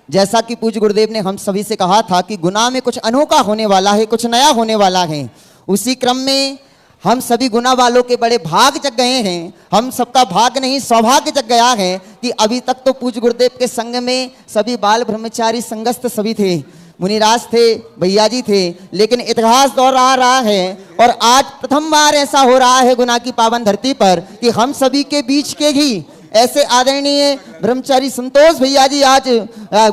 जैसा कि पूज्य गुरुदेव ने हम सभी से कहा था कि गुनाह में कुछ अनोखा होने वाला है, कुछ नया होने वाला है। उसी क्रम में हम सभी गुनाह वालों के बड़े भाग जग गए हैं। हम सबका भाग नहीं सौभाग्य जग गया है कि अभी तक तो पूज्य गुरुदेव के संग में सभी बाल ब्रह्मचारी संगस्थ सभी थे, मुनिराज थे, भैया जी थे, लेकिन इतिहास दोहरा रहा है और आज प्रथम बार ऐसा हो रहा है गुनाह की पावन धरती पर कि हम सभी के बीच के ही ऐसे आदरणीय ब्रह्मचारी संतोष भैया जी आज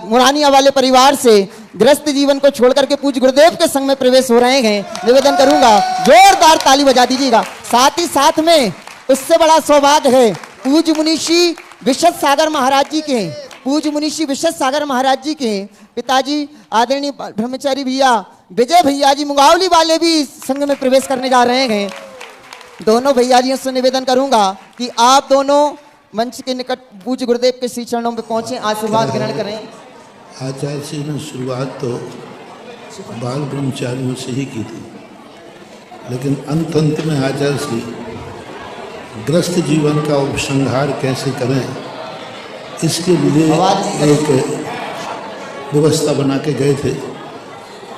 मुरानिया वाले परिवार से ग्रस्त जीवन को छोड़कर के पूज्य गुरुदेव के संग में प्रवेश हो रहे हैं। निवेदन करूंगा जोरदार ताली बजा दीजिएगा। साथ ही साथ में उससे बड़ा सौभाग्य है पूज्य मुनीषी विशद सागर महाराज जी के, पूज्य मुनीषी विशद सागर महाराज जी के पिताजी आदरणीय ब्रह्मचारी भैया विजय भैया जी मुंगावली वाले भी संघ में प्रवेश करने जा रहे हैं। दोनों भैया जी से निवेदन करूंगा कि आप दोनों मंच के निकट पूज्य गुरुदेव के श्री चरणों में पहुंचे, आशीर्वाद ग्रहण करें। आचार्य जी ने शुरुआत तो बाल ब्रह्मचारियों से ही की थी, लेकिन अंत में आचार्य जी ग्रस्त जीवन का उपसंहार कैसे करें इसके लिए एक व्यवस्था बना के गए थे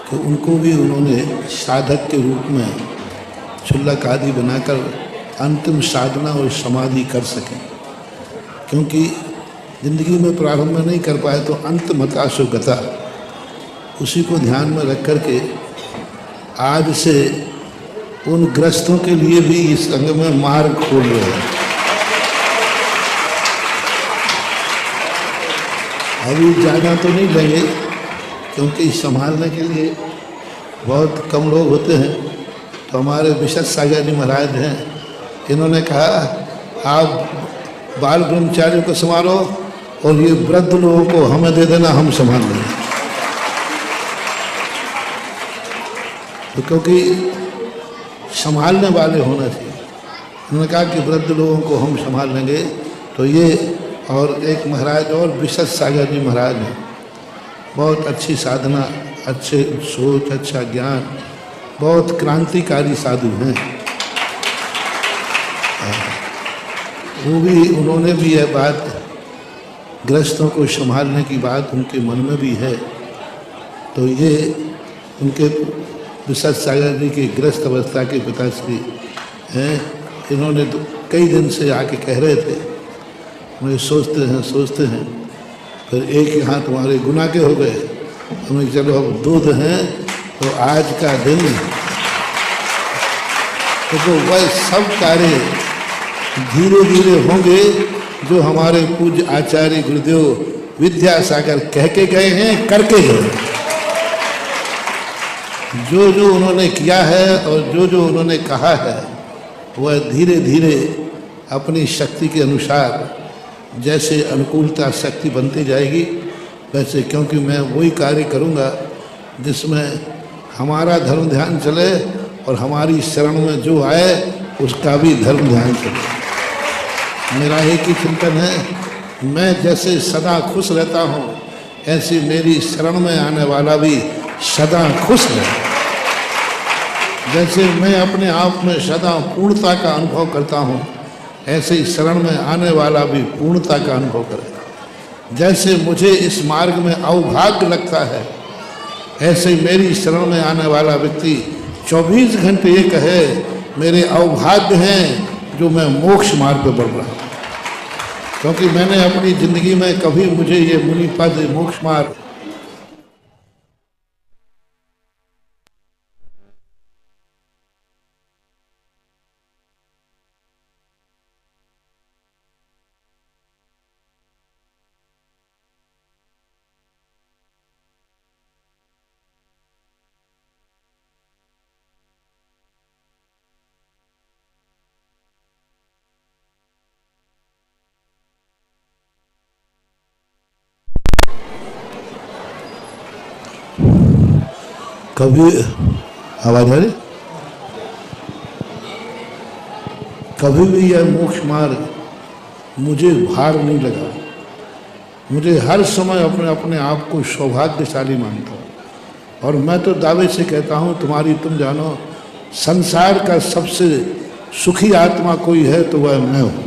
कि उनको भी उन्होंने साधक के रूप में क्षुल्लक आदि बनाकर अंतिम साधना और समाधि कर सकें, क्योंकि जिंदगी में प्रारंभ में नहीं कर पाए तो अंत मताशो गता, उसी को ध्यान में रख कर के आज से उन ग्रस्तों के लिए भी इस संघ में मार्ग खोल रहे हैं। अभी ज़्यादा तो नहीं लेंगे क्योंकि संभालने के लिए बहुत कम लोग होते हैं। तो हमारे विशद सागर जी महाराज हैं, इन्होंने कहा आप बाल ब्रह्मचारियों को संभालो और ये वृद्ध लोगों को हमें दे देना, हम संभाल लेंगे। तो क्योंकि संभालने वाले होना चाहिए, उन्होंने कहा कि वृद्ध लोगों को हम संभाल लेंगे। तो ये और एक महाराज और विशद सागर जी महाराज हैं, बहुत अच्छी साधना, अच्छे सोच, अच्छा ज्ञान, बहुत क्रांतिकारी साधु हैं। वो भी उन्होंने भी यह बात ग्रस्तों को संभालने की बात उनके मन में भी है। तो ये उनके विशद सागर जी के ग्रस्त अवस्था के पिताश्री हैं, इन्होंने तो कई दिन से आके कह रहे थे, मुझे सोचते हैं फिर एक यहाँ तुम्हारे गुनाह के हो गए, हमें चलो अब दूध हैं तो आज का दिन तो वह सब कार्य धीरे धीरे होंगे जो हमारे पूज्य आचार्य गुरुदेव विद्यासागर कह के गए हैं, करके गए। जो जो उन्होंने किया है और जो जो उन्होंने कहा है वह धीरे धीरे अपनी शक्ति के अनुसार जैसे अनुकूलता शक्ति बनती जाएगी वैसे, क्योंकि मैं वही कार्य करूँगा जिसमें हमारा धर्म ध्यान चले और हमारी शरण में जो आए उसका भी धर्म ध्यान चले। मेरा एक ही चिंतन है, मैं जैसे सदा खुश रहता हूँ ऐसे मेरी शरण में आने वाला भी सदा खुश रहे। जैसे मैं अपने आप में सदा पूर्णता का अनुभव करता हूँ ऐसे ही शरण में आने वाला भी पूर्णता का अनुभव करे। जैसे मुझे इस मार्ग में अवभाग्य लगता है ऐसे मेरी शरण में आने वाला व्यक्ति 24 घंटे ये कहे मेरे अवभाग्य हैं जो मैं मोक्ष मार्ग पर बढ़ रहा हूँ। क्योंकि मैंने अपनी जिंदगी में कभी मुझे ये मुनि पद मोक्ष मार्ग कभी आवाज आ रही, कभी भी यह मोक्ष मार्ग मुझे भार नहीं लगा। मुझे हर समय अपने अपने आप को सौभाग्यशाली मानता हूँ और मैं तो दावे से कहता हूँ तुम्हारी तुम जानो संसार का सबसे सुखी आत्मा कोई है तो वह मैं हूँ।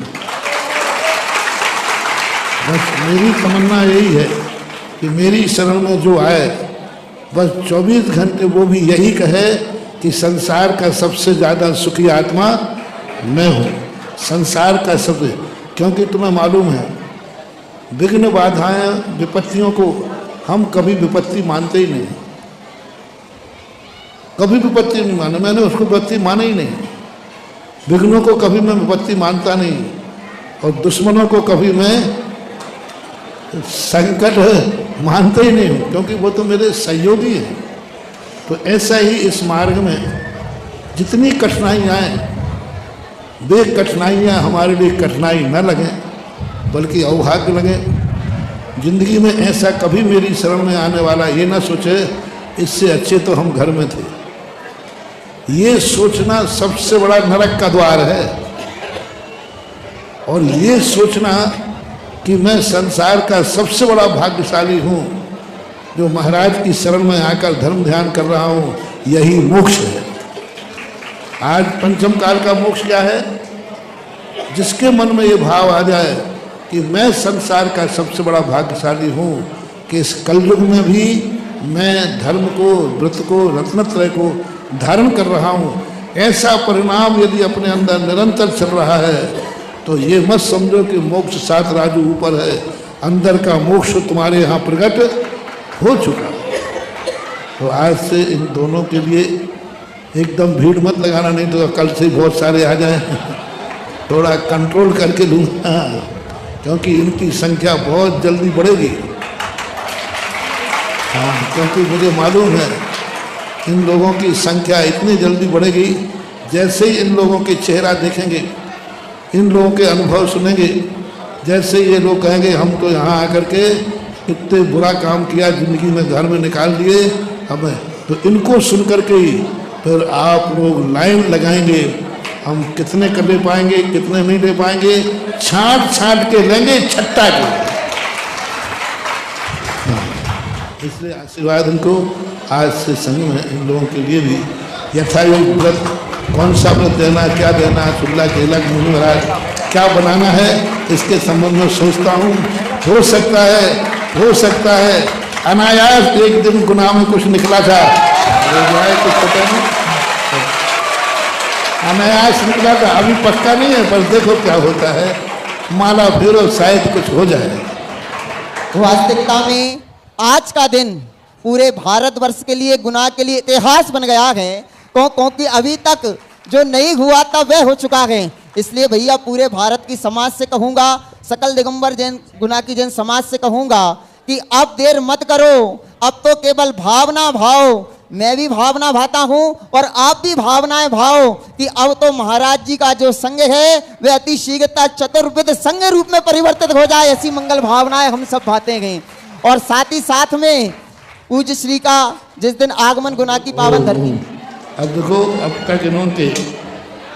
बस मेरी तमन्ना यही है कि मेरी शरण में जो आए बस 24 घंटे वो भी यही कहे कि संसार का सबसे ज़्यादा सुखी आत्मा मैं हूँ, संसार का सबसे। क्योंकि तुम्हें मालूम है विघ्न बाधाएं विपत्तियों को हम कभी विपत्ति मानते ही नहीं, कभी विपत्ति नहीं माने। मैंने उसको विपत्ति माना ही नहीं, विघ्नों को कभी मैं विपत्ति मानता नहीं, और दुश्मनों को कभी मैं संकट मानते ही नहीं हूँ, क्योंकि वो तो मेरे सहयोगी हैं। तो ऐसा ही इस मार्ग में जितनी कठिनाइयाँ आए, वे कठिनाइयाँ हमारे लिए कठिनाई न लगें बल्कि अवभाग्य लगें। जिंदगी में ऐसा कभी मेरी शरण में आने वाला ये ना सोचे इससे अच्छे तो हम घर में थे। ये सोचना सबसे बड़ा नरक का द्वार है, और ये सोचना कि मैं संसार का सबसे बड़ा भाग्यशाली हूँ जो महाराज की शरण में आकर धर्म ध्यान कर रहा हूँ, यही मोक्ष है। आज पंचम काल का मोक्ष क्या है? जिसके मन में ये भाव आ जाए कि मैं संसार का सबसे बड़ा भाग्यशाली हूँ कि इस कलयुग में भी मैं धर्म को, व्रत को, रत्नत्रय को धारण कर रहा हूँ, ऐसा परिणाम यदि अपने अंदर निरंतर चल रहा है तो ये मत समझो कि मोक्ष सात राजू ऊपर है, अंदर का मोक्ष तुम्हारे यहाँ प्रकट हो चुका है। तो आज से इन दोनों के लिए एकदम भीड़ मत लगाना, नहीं तो कल से बहुत सारे आ जाए। थोड़ा कंट्रोल करके लूँगा क्योंकि इनकी संख्या बहुत जल्दी बढ़ेगी। हाँ, क्योंकि मुझे मालूम है इन लोगों की संख्या इतनी जल्दी बढ़ेगी, जैसे ही इन लोगों के चेहरा देखेंगे, इन लोगों के अनुभव सुनेंगे, जैसे ये लोग कहेंगे हम तो यहाँ आकर के इतने बुरा काम किया, जिंदगी में घर में निकाल दिए हमें, तो इनको सुन करके ही फिर आप लोग लाइन लगाएंगे, हम कितने कर ले पाएंगे कितने नहीं ले पाएंगे, छांट छांट के लेंगे छट्टा के। इसलिए आशीर्वाद इनको आज से संग में इन लोगों के लिए भी यथायोग व्रत, कौन सा व्रत देना, क्या देना, चुल्ला केला मुनि महाराज क्या बनाना है, इसके संबंध में सोचता हूँ। हो सकता है अनायास एक दिन गुनाह में कुछ निकला था, कुछ पता नहीं, अनायास निकला था, अभी पक्का नहीं है, पर देखो क्या होता है, माला फेरो शायद कुछ हो जाए। वास्तविकता में आज का दिन पूरे भारतवर्ष के लिए गुनाह के लिए इतिहास बन गया है, क्योंकि अभी तक जो नहीं हुआ था वह हो चुका है। इसलिए भैया पूरे भारत की समाज से कहूँगा, सकल दिगंबर जैन गुना की जैन समाज से कहूँगा कि अब देर मत करो, अब तो केवल भावना भाव, मैं भी भावना भाता हूँ और आप भी भावनाएं भाव कि अब तो महाराज जी का जो संघ है वह अति शीघ्रता चतुर्विध संघ रूप में परिवर्तित हो जाए, ऐसी मंगल भावनाएं हम सब भाते हैं। और साथ ही साथ में पूज्य श्री का जिस दिन आगमन गुना की पावन धरती। अब देखो, अब तक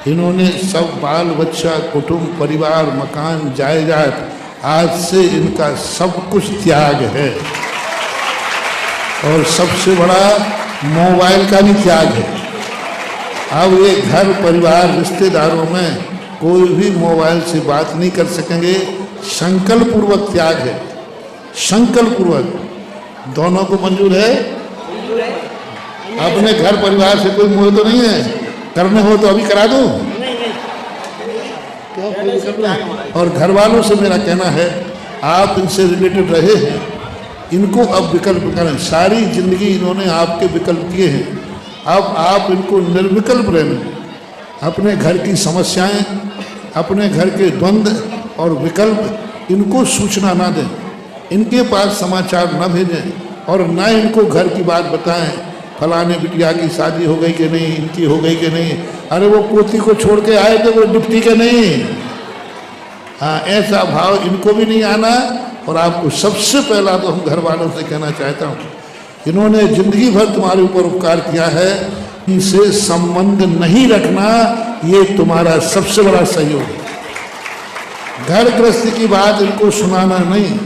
इन्होंने सब बाल बच्चा, कुटुंब, परिवार, मकान, जायदाद, आज से इनका सब कुछ त्याग है, और सबसे बड़ा मोबाइल का भी त्याग है। अब ये घर परिवार रिश्तेदारों में कोई भी मोबाइल से बात नहीं कर सकेंगे, संकल्प पूर्वक त्याग है, संकल्प पूर्वक। दोनों को मंजूर है? अपने घर परिवार से कोई मोह तो नहीं है? करने हो तो अभी करा दूं? और घर वालों से मेरा कहना है, आप इनसे रिलेटेड रहे हैं, इनको अब विकल्प करें। सारी जिंदगी इन्होंने आपके विकल्प किए हैं, अब आप इनको निर्विकल्प रहने। अपने घर की समस्याएं, अपने घर के द्वंद्व और विकल्प इनको सूचना ना दें, इनके पास समाचार न भेजें, और न इनको घर की बात बताएं, फलाने बिटिया की शादी हो गई कि नहीं, इनकी हो गई कि नहीं, अरे वो पोती को छोड़ के आए थे, वो डिप्टी के नहीं। हाँ, ऐसा भाव इनको भी नहीं आना। और आपको सबसे पहला तो हम घर वालों से कहना चाहता हूँ, इन्होंने जिंदगी भर तुम्हारे ऊपर उपकार किया है, इनसे संबंध नहीं रखना, ये तुम्हारा सबसे बड़ा सहयोग है। घर गृहस्थी की बात इनको सुनाना नहीं।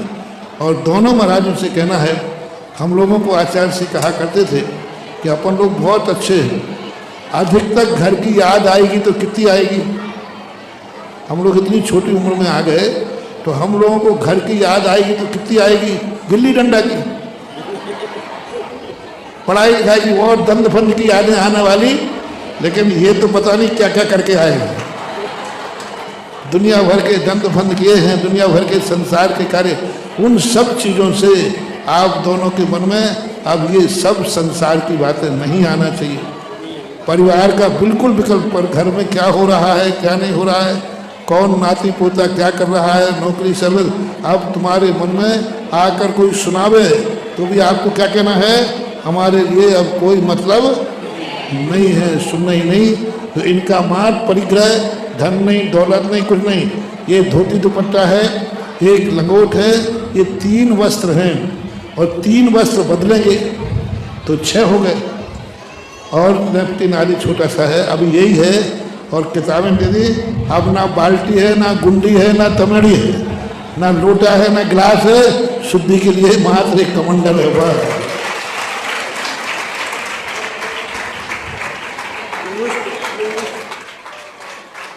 और दोनों महाराजों से कहना है, हम लोगों को आचार्य से कहा करते थे कि अपन लोग बहुत अच्छे हैं, अधिक तक घर की याद आएगी तो कितनी आएगी। हम लोग इतनी छोटी उम्र में आ गए तो हम लोगों को घर की याद आएगी तो कितनी आएगी, गिल्ली डंडा की, पढ़ाई लिखाई की और दंड फंड की यादें आने वाली। लेकिन ये तो पता नहीं क्या क्या करके आए हैं, दुनिया भर के दंड फंद किए हैं, दुनिया भर के संसार के कार्य, उन सब चीज़ों से आप दोनों के मन में अब ये सब संसार की बातें नहीं आना चाहिए। परिवार का बिल्कुल विकल्प पर घर में क्या हो रहा है क्या नहीं हो रहा है, कौन नाती पोता क्या कर रहा है, नौकरी सर्विस, अब तुम्हारे मन में आकर कोई सुनावे तो भी आपको क्या कहना है, हमारे लिए अब कोई मतलब नहीं है, सुनना ही नहीं। तो इनका मार परिग्रह, धन नहीं, दौलत नहीं, कुछ नहीं, ये धोती दुपट्टा है, एक लंगोट है, ये 3 वस्त्र हैं और 3 वस्त्र बदलेंगे तो 6 हो गए। और नैपकिन आदि छोटा सा है, अभी यही है। और किताबें दे दी, अब ना बाल्टी है, ना गुंडी है, ना तमेड़ी है, ना लोटा है, ना गिलास है, शुद्धि के लिए मात्र एक कमंडल है वह।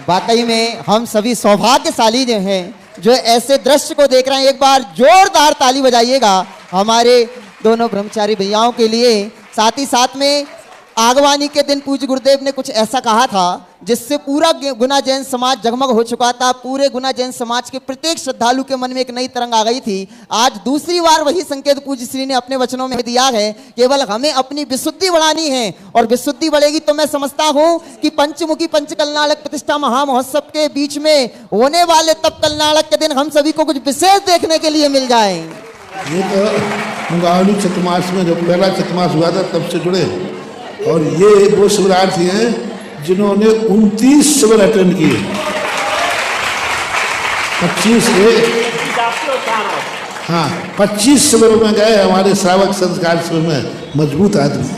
वाकई में हम सभी सौभाग्यशाली जो हैं जो ऐसे दृश्य को देख रहे हैं। एक बार जोरदार ताली बजाइएगा हमारे दोनों ब्रह्मचारी भैयाओं के लिए। साथ ही साथ में आगवानी के दिन पूज्य गुरुदेव ने कुछ ऐसा कहा था जिससे पूरा गुना जैन समाज जगमग हो चुका था। पूरे गुना जैन समाज के प्रत्येक श्रद्धालु के मन में एक नई तरंग आ गई थी। आज दूसरी बार वही संकेत पूज्य श्री ने अपने वचनों में दिया है, केवल हमें अपनी विशुद्धि बढ़ानी है और विशुद्धि बढ़ेगी तो मैं समझता हूं कि पंचमुखी पंचकलनाड़क प्रतिष्ठा महामहोत्सव के बीच में होने वाले तब कलनाड़क के दिन हम सभी को कुछ विशेष देखने के लिए मिल जाए। ये तो मुंगावली चतुर्मास में जो पहला चतुर्मास हुआ था तब से जुड़े, और ये वो शिवरार्थी हैं जिन्होंने 29 शिविर अटेंड किए, 25 हाँ 25 शिविरों में गए हमारे श्रावक संस्कार शिविर में, मजबूत आदमी।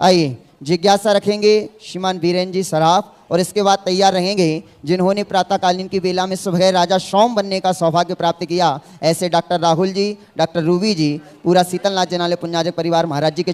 आइए जिज्ञासा रखेंगे श्रीमान बीरेन जी सराफ, और इसके बाद तैयार रहेंगे जिन्होंने प्रातःकालीन की बेला में सुबह राजा सोम बनने का सौभाग्य प्राप्त किया, ऐसे doctor Rahul ji, doctor Ruby जी, पूरा शीतलनाथ जनालय पुण्याजक परिवार महाराज जी के